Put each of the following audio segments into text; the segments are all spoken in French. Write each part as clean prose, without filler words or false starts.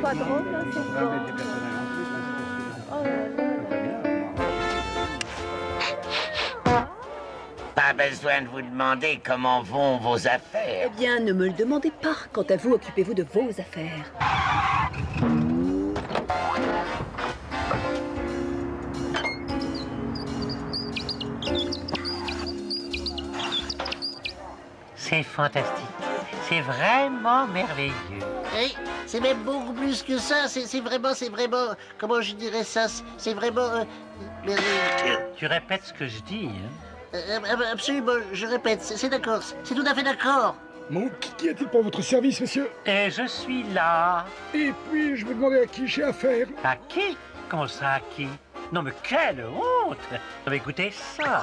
pas drôle, là, c'est bon. Oh là là. Pas besoin de vous demander comment vont vos affaires. Eh bien, ne me le demandez pas. Quant à vous, occupez-vous de vos affaires. C'est fantastique. C'est vraiment merveilleux. Hey, c'est même beaucoup plus que ça. C'est vraiment, comment je dirais ça? C'est vraiment merveilleux. Tu répètes ce que je dis, hein? Absolument, je répète, c'est d'accord, c'est tout à fait d'accord. Mon qui est-il pour votre service, monsieur? Et je suis là. Et puis, je me demandais à qui j'ai affaire. À qui? Comment ça, à qui? Non, mais quelle honte! Non, mais écoutez ça.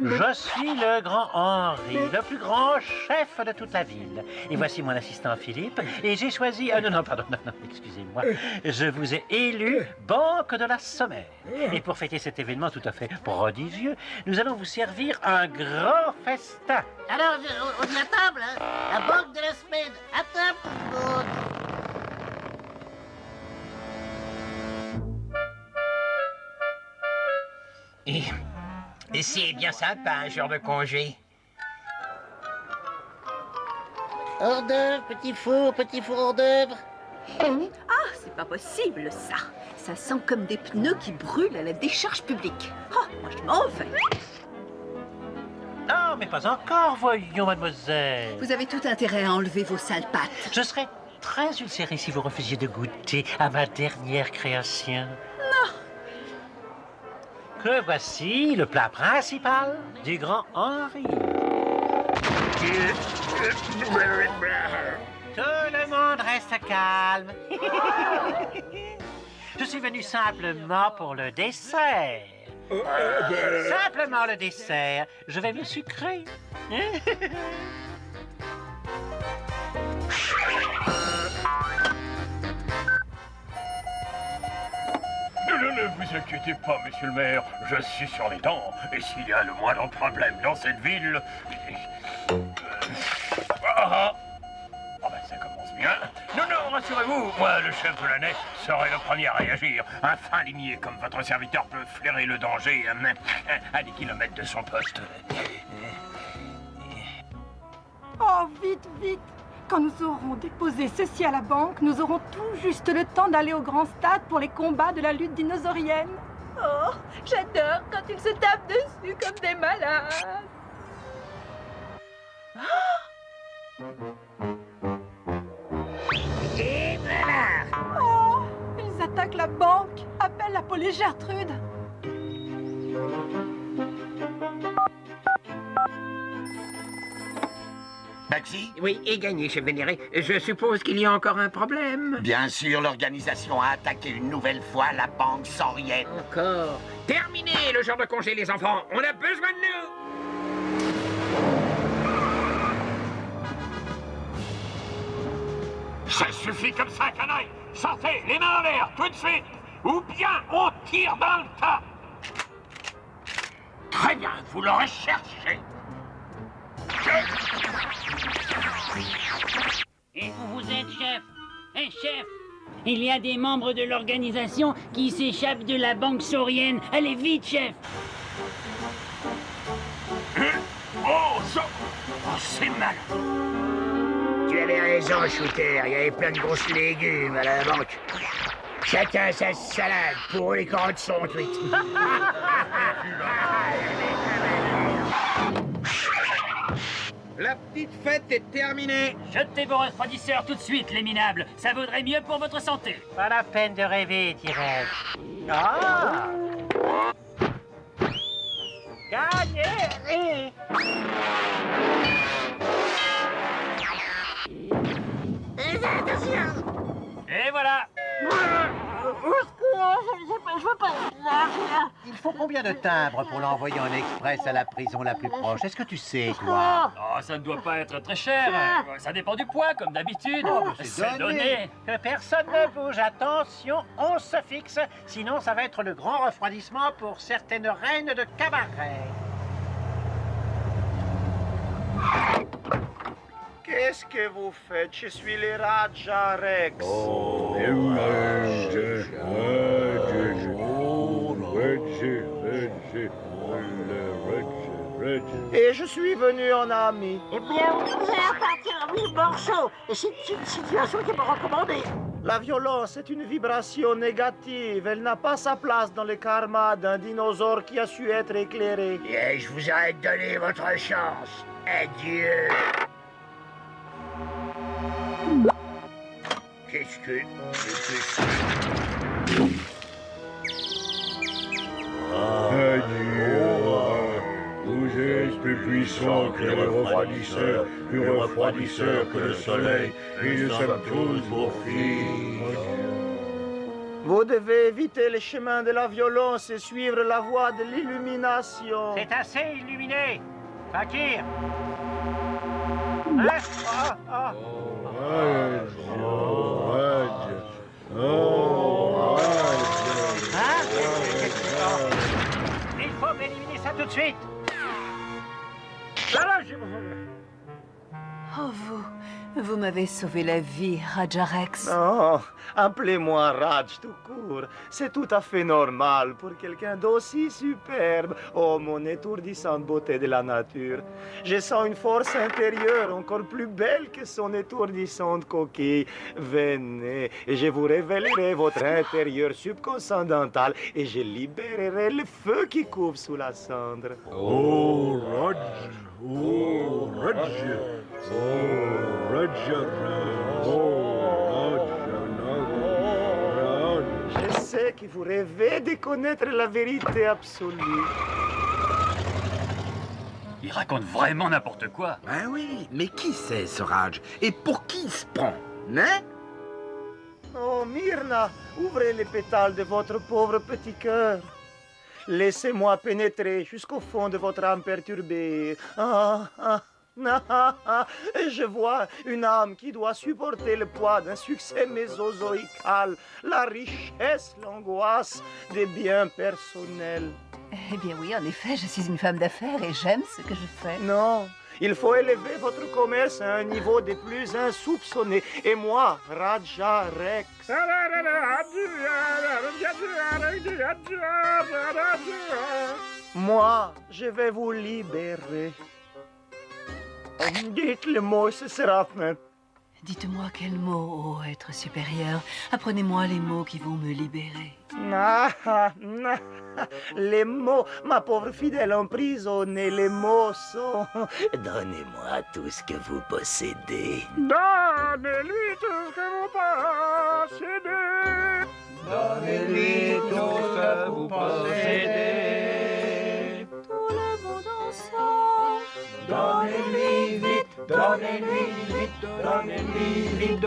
Je suis le grand Henri, le plus grand chef de toute la ville. Et voici mon assistant Philippe. Et j'ai choisi... non, pardon, non, excusez-moi. Je vous ai élu banque de la sommaire. Et pour fêter cet événement tout à fait prodigieux, nous allons vous servir un grand festin. Alors, on est à table, hein? La banque de la semaine, à table. Et c'est bien sympa, un jour de congé. Hors d'œuvre, petit four hors d'œuvre. Ah, c'est pas possible, ça. Ça sent comme des pneus qui brûlent à la décharge publique. Oh, moi, je m'en vais. Non, mais pas encore, voyons, mademoiselle. Vous avez tout intérêt à enlever vos sales pattes. Je serais très ulcéré si vous refusiez de goûter à ma dernière création. Que voici le plat principal du grand Henri. Tout le monde reste calme. Je suis venu simplement pour le dessert. Simplement le dessert. Je vais me sucrer. Ne vous inquiétez pas, monsieur le maire, je suis sur les dents. Et s'il y a le moindre problème dans cette ville... Ah ben ça commence bien. Non, rassurez-vous, moi, le chef de l'année, serai le premier à réagir. Un fin limier comme votre serviteur peut flairer le danger à des kilomètres de son poste. Oh, vite, vite! Quand nous aurons déposé ceci à la banque, nous aurons tout juste le temps d'aller au grand stade pour les combats de la lutte dinosaurienne. Oh, j'adore quand ils se tapent dessus comme des malades. Et voilà. Oh, ils attaquent la banque. Appelle la police Gertrude. Maxi? Oui, et gagné, chef vénéré. Je suppose qu'il y a encore un problème. Bien sûr, l'organisation a attaqué une nouvelle fois la banque saurienne. Encore. Terminé le jour de congé, les enfants. On a besoin de nous. Ça suffit comme ça, canaille. Sortez, les mains en l'air, tout de suite. Ou bien on tire dans le tas. Très bien, vous l'aurez cherché. Et vous êtes chef? Chef, il y a des membres de l'organisation qui s'échappent de la banque saurienne. Allez vite, chef! Oh, c'est mal. Tu avais raison, Shooter. Il y avait plein de grosses légumes à la banque. Chacun sa salade. Pour eux, les carottes sont cuites. La petite fête est terminée. Jetez vos refroidisseurs tout de suite, les minables. Ça vaudrait mieux pour votre santé. Pas la peine de rêver, Tyrell. Ah! Gagné! Attention! Et voilà! Je veux pas. Il faut combien de timbres pour l'envoyer en express à la prison la plus proche? Est-ce que tu sais, toi? Oh, ça ne doit pas être très cher. Ça dépend du poids, comme d'habitude. C'est donné. Que personne ne bouge, attention, on se fixe, sinon ça va être le grand refroidissement pour certaines reines de cabaret. Qu'est-ce que vous faites? Je suis le Raja Rex. Et je suis venu en ami. Eh bien, vous pouvez partir en 1000 morceaux. Et c'est une situation qui me recommandée. La violence est une vibration négative. Elle n'a pas sa place dans le karma d'un dinosaure qui a su être éclairé. Et je vous aurais donné votre chance. Adieu. Qu'est-ce que... Vous êtes plus puissant que le refroidisseur, plus refroidisseur que le soleil, et nous sommes tous vos filles. Vous devez éviter les chemins de la violence et suivre la voie de l'illumination. C'est assez illuminé. Fakir. Il faut éliminer ça tout de suite. Oh, vous m'avez sauvé la vie, Raja Rex. Oh, appelez-moi Raj tout court. C'est tout à fait normal pour quelqu'un d'aussi superbe. Oh, mon étourdissante beauté de la nature. Je sens une force intérieure encore plus belle que son étourdissante coquille. Venez, et je vous révélerai votre intérieur subconscendental et je libérerai le feu qui couve sous la cendre. Oh, Raj, oh, Raj, oh, Raj, Je sais que vous rêvez de connaître la vérité absolue. Il raconte vraiment n'importe quoi. Ben oui, mais qui c'est ce Raj? Et pour qui il se prend? Hein? Oh, Myrna, ouvrez les pétales de votre pauvre petit cœur. Laissez-moi pénétrer jusqu'au fond de votre âme perturbée. Et je vois une âme qui doit supporter le poids d'un succès mésozoïcal, la richesse, l'angoisse des biens personnels. Eh bien oui, en effet, je suis une femme d'affaires et j'aime ce que je fais. Non, il faut élever votre commerce à un niveau des plus insoupçonnés. Et moi, Raja Rex. Moi, je vais vous libérer. Dites le mot, ce sera fin. Dites-moi quel mot, ô être supérieur. Apprenez-moi les mots qui vont me libérer. Les mots, ma pauvre fidèle emprisonnée, les mots sont... Donnez-moi tout ce que vous possédez. Donnez-lui tout ce que vous possédez. Donnez-lui tout ce que vous possédez. Tout le monde ensemble. Donnez-lui vite, donnez-lui vite, donnez-lui vite,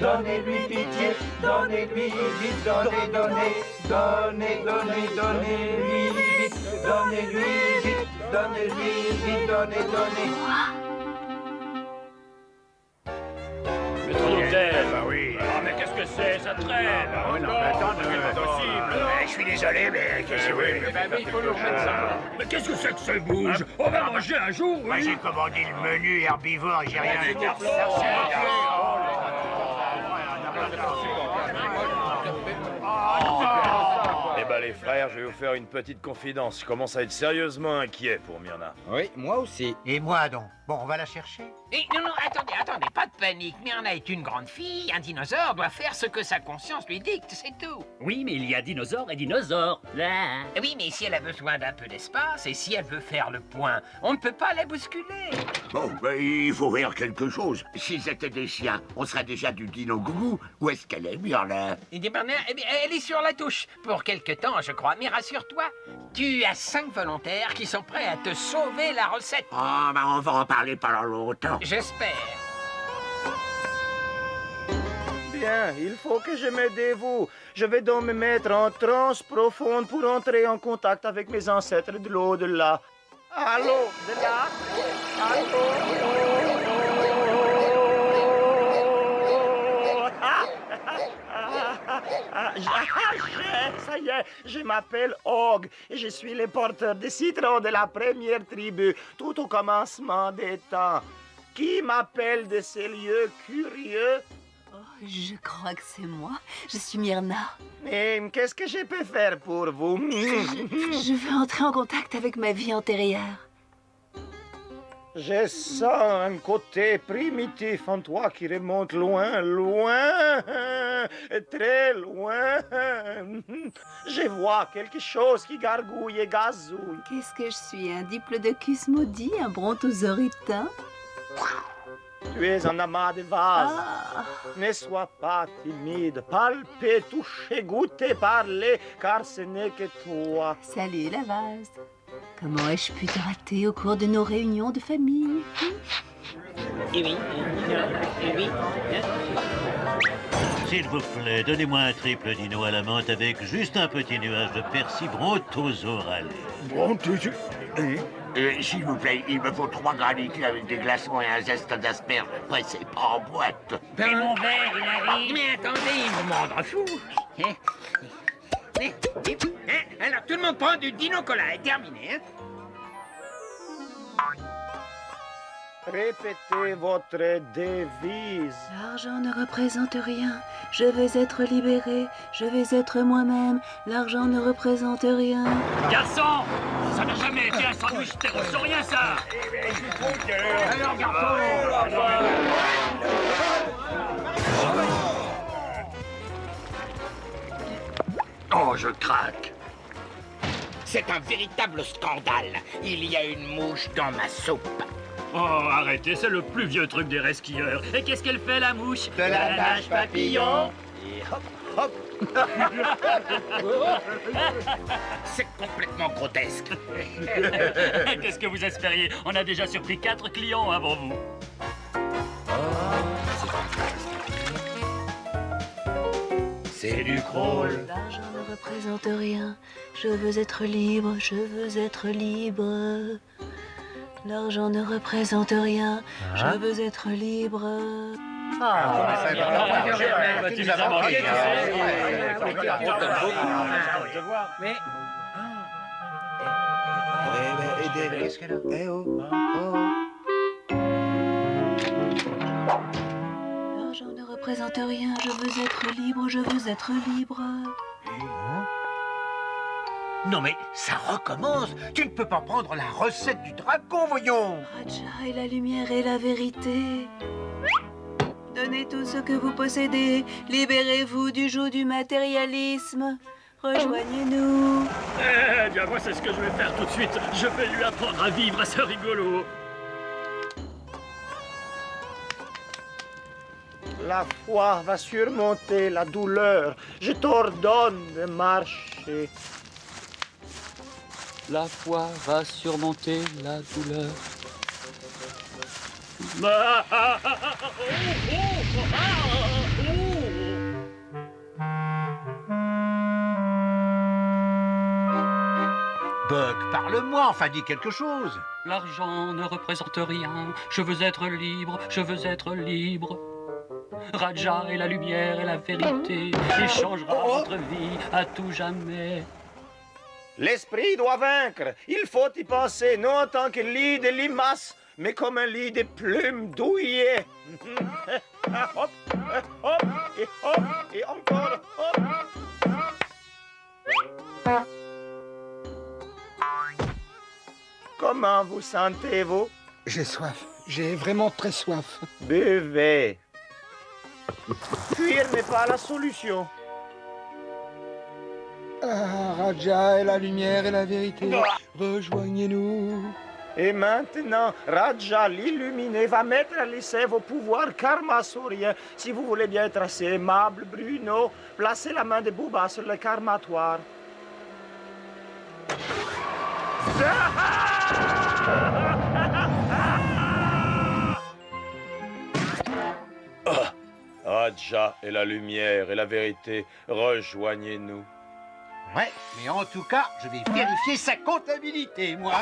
donnez-lui pitié, donnez-lui vite, donnez-lui vite, donnez-lui vite, donnez-lui. Mais trop d'hôtel. Bah oui. Ah, mais qu'est-ce que c'est? Ça traîne. Ah oui, non, mais attends, c'est pas possible. Je suis désolé, mais qu'est-ce que oui. Il faut nous remettre ça. Mais qu'est-ce que c'est que ce bouge? On va manger un jour, Moi, oui. j'ai commandé le menu herbivore, j'ai rien à dire. Eh ben les frères, je vais vous faire une petite confidence. Je commence à être sérieusement inquiet pour Myrna. Oui, moi aussi. Et moi donc? Bon, on va la chercher. Non, attendez, pas de panique. Myrna est une grande fille, un dinosaure doit faire ce que sa conscience lui dicte, c'est tout. Oui, mais il y a dinosaures et dinosaures. Là. Oui, mais si elle a besoin d'un peu d'espace et si elle veut faire le point, on ne peut pas la bousculer. Bon, il faut faire quelque chose. S'ils étaient des chiens, on serait déjà du dino-gougou. Où est-ce qu'elle est, Myrna? Eh bien, elle est sur la touche. Pour quelque temps, je crois. Mais rassure-toi, tu as 5 volontaires qui sont prêts à te sauver la recette. Ah, bah on va en parler pendant longtemps. J'espère. Bien, il faut que je me dévoue. Je vais donc me mettre en transe profonde pour entrer en contact avec mes ancêtres de l'au-delà. Allô, de là? Ça y est, je m'appelle Og et je suis le porteur des citrons de la première tribu, tout au commencement des temps. Qui m'appelle de ces lieux curieux? Je crois que c'est moi. Je suis Myrna. Mais qu'est-ce que je peux faire pour vous? Je veux entrer en contact avec ma vie antérieure. Je sens un côté primitif en toi qui remonte loin, loin, très loin. Je vois quelque chose qui gargouille et gazouille. Qu'est-ce que je suis? Un diplodocus maudit? Un brontosauritain? Tu es un amas de vases. Ne sois pas timide. Palpez, touchez, goûtez, parlez, car ce n'est que toi. Salut la vase. Comment ai-je pu te rater au cours de nos réunions de famille? S'il vous plaît, donnez-moi un triple dino à la menthe avec juste un petit nuage de persil brontosauralé. S'il vous plaît, il me faut 3 granités avec des glaçons et un zeste d'asperges pressés pas en boîte. Et mon verre, il arrive. Mais attendez, il me mordre fou. Alors, tout le monde prend du dino-cola, est terminé, hein? Répétez votre devise. L'argent ne représente rien. Je vais être libéré. Je vais être moi-même. L'argent ne représente rien. Garçon, ça n'a jamais été un sandwich ptérosaurien, ça. Alors, garçon. Oh, je craque. C'est un véritable scandale. Il y a une mouche dans ma soupe. Oh, arrêtez, c'est le plus vieux truc des resquilleurs. Et qu'est-ce qu'elle fait, la mouche? De la nage papillon. Et hop, hop. C'est complètement grotesque. Qu'est-ce que vous espériez? On a déjà surpris 4 clients avant vous. C'est du crawl. L'argent ne représente rien. Je veux être libre. Je veux être libre. L'argent ne représente rien. Je veux être libre. Mais... Qu'est-ce qu'elle a? Eh oh, L'argent ne représente rien. Je veux être libre. Je veux être libre. Non mais ça recommence. Tu ne peux pas prendre la recette du dragon, voyons. Raja est la lumière et la vérité. Donnez tout ce que vous possédez. Libérez-vous du joug du matérialisme. Rejoignez-nous. Eh bien, moi, c'est ce que je vais faire tout de suite. Je vais lui apprendre à vivre à ce rigolo. La foi va surmonter la douleur. Je t'ordonne de marcher. La foi va surmonter la douleur. Buck, parle-moi, enfin dis quelque chose. L'argent ne représente rien. Je veux être libre, je veux être libre. Raja est la lumière et la vérité. Il changera votre vie à tout jamais. L'esprit doit vaincre. Il faut y penser, non en tant que lit de limaces, mais comme un lit de plumes douillées. Hop, hop, et encore hop. Comment vous sentez-vous? J'ai soif. J'ai vraiment très soif. Buvez. Fuir n'est pas la solution. Ah, Raja est la lumière et la vérité. Rejoignez-nous. Et maintenant, Raja, l'illuminé, va mettre à l'essai vos pouvoirs karmasauriens. Si vous voulez bien être assez aimable, Bruno, placez la main de Booba sur le karmatoire. Raja est la lumière et la vérité. Rejoignez-nous. Ouais, mais en tout cas, je vais vérifier sa comptabilité, moi.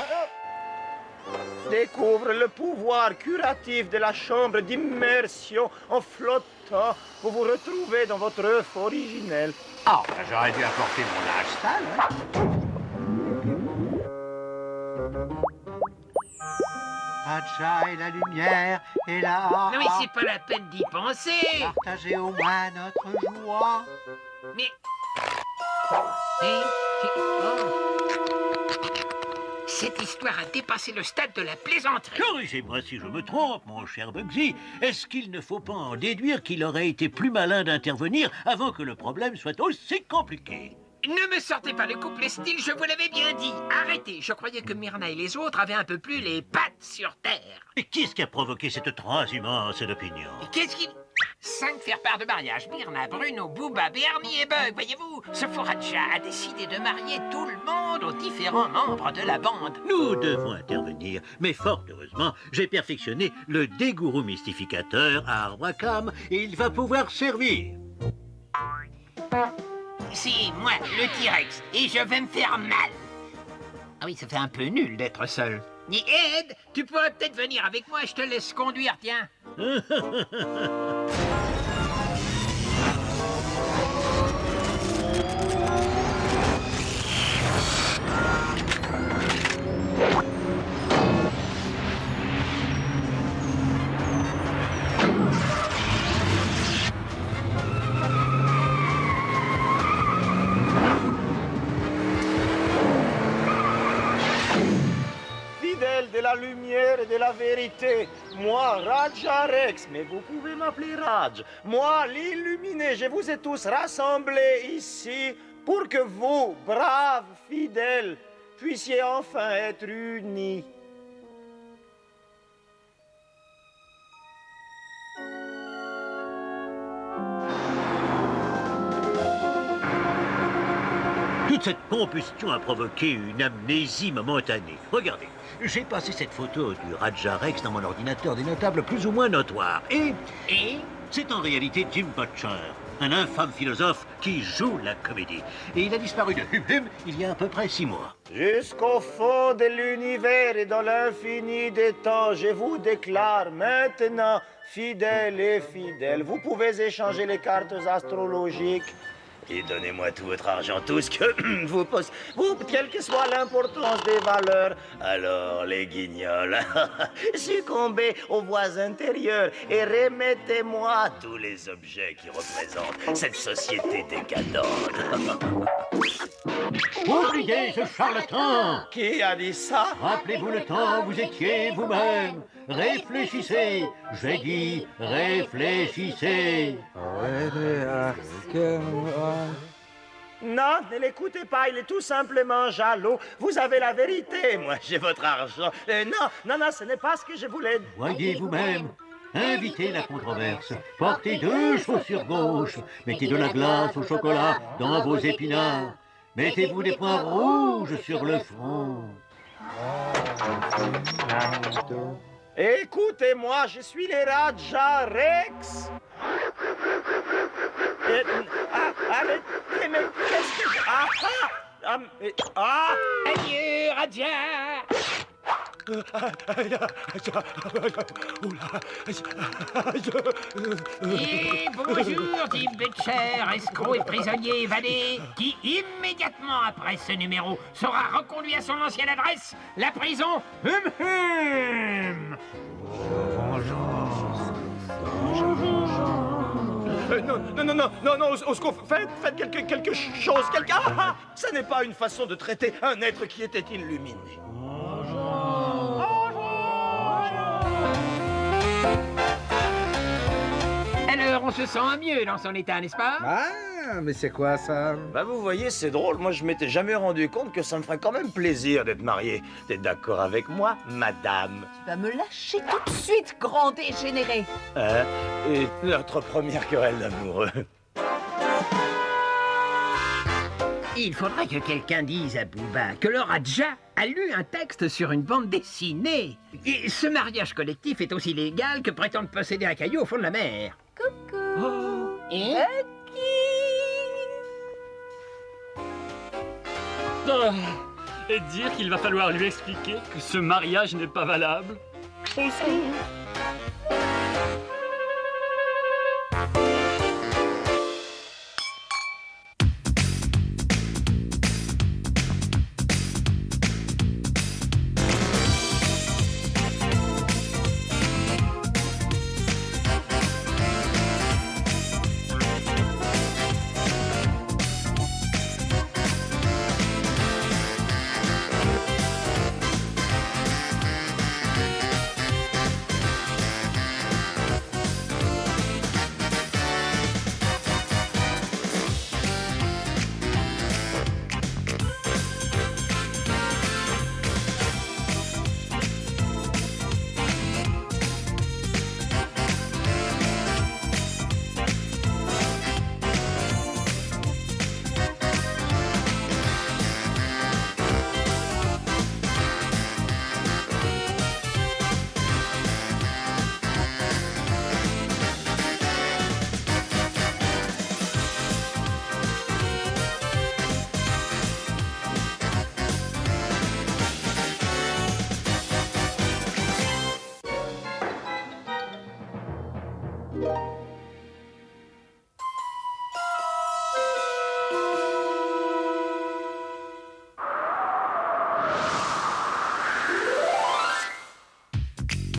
Découvre le pouvoir curatif de la chambre d'immersion en flottant. Vous vous retrouvez dans votre œuf originel. Ah, ben, j'aurais dû apporter mon linge sale, hein. Raja et la lumière et la... Non mais c'est pas la peine d'y penser. Partagez au moins notre joie. Mais... Cette histoire a dépassé le stade de la plaisanterie. Corrigez-moi si je me trompe, mon cher Bugsy. Est-ce qu'il ne faut pas en déduire qu'il aurait été plus malin d'intervenir avant que le problème soit aussi compliqué? Ne me sortez pas le couple style, je vous l'avais bien dit. Arrêtez, je croyais que Myrna et les autres avaient un peu plus les pattes sur terre. Et qui est-ce qui a provoqué cette transhumance d'opinion? Qu'est-ce qu'il... 5 faire-part de mariage, Myrna, Bruno, Booba, Bernie et Bug, voyez-vous. Ce fou Raja a décidé de marier tout le monde aux différents membres de la bande. Nous devons intervenir, mais fort heureusement, j'ai perfectionné le dégourou mystificateur à arbre à cam et il va pouvoir servir. C'est moi, le T-Rex, et je vais me faire mal. Ah oui, ça fait un peu nul d'être seul. Et Ed, tu pourrais peut-être venir avec moi, je te laisse conduire, tiens. Fidèle de la lumière et de la vérité, moi, Raja Rex, mais vous pouvez m'appeler Raj, moi, l'illuminé, je vous ai tous rassemblés ici pour que vous, braves fidèles, puissiez enfin être unis. Toute cette combustion a provoqué une amnésie momentanée. Regardez, j'ai passé cette photo du Raja Rex dans mon ordinateur des notables plus ou moins notoires. Et c'est en réalité Jim Butcher, un infâme philosophe qui joue la comédie. Et il a disparu de Hum Hum il y a à peu près 6 mois. Jusqu'au fond de l'univers et dans l'infini des temps, je vous déclare maintenant, fidèles et fidèles, vous pouvez échanger les cartes astrologiques. Et donnez-moi tout votre argent, tout ce que vous possédez, quelle que soit l'importance des valeurs. Alors, les guignols, succombez aux voies intérieures et remettez-moi tous les objets qui représentent cette société décadente. Oubliez ce charlatan! Qui a dit ça? Rappelez-vous le temps où vous étiez vous-même. Réfléchissez. J'ai dit réfléchissez. Non, ne l'écoutez pas, il est tout simplement jaloux. Vous avez la vérité, moi j'ai votre argent. Non, ce n'est pas ce que je voulais. Voyez vous-même. Invitez la controverse. Portez 2 chaussures gauches. Mettez de la glace au chocolat dans vos épinards. Mettez-vous des points rouges sur le front. Écoutez-moi, je suis le Raja Rex. Arrêtez, mais qu'est-ce que... Adieu, Raja. Et bonjour, Jim Butcher, escroc et prisonnier évadé, qui immédiatement après ce numéro sera reconduit à son ancienne adresse, la prison Hum Hum. Non, au secours, faites quelque chose, quelqu'un. Ce n'est pas une façon de traiter un être qui était illuminé. Alors, on se sent mieux dans son état, n'est-ce pas? Ah, mais c'est quoi ça? Bah vous voyez, c'est drôle, moi je m'étais jamais rendu compte que ça me ferait quand même plaisir d'être marié. T'es d'accord avec moi, madame? Tu vas me lâcher tout de suite, grand dégénéré. Et notre première querelle d'amoureux. Il faudrait que quelqu'un dise à Booba que le Raja a lu un texte sur une bande dessinée. Et ce mariage collectif est aussi légal que prétendre posséder un caillou au fond de la mer. Coucou. Et Et dire qu'il va falloir lui expliquer que ce mariage n'est pas valable. Au secours. Thank you.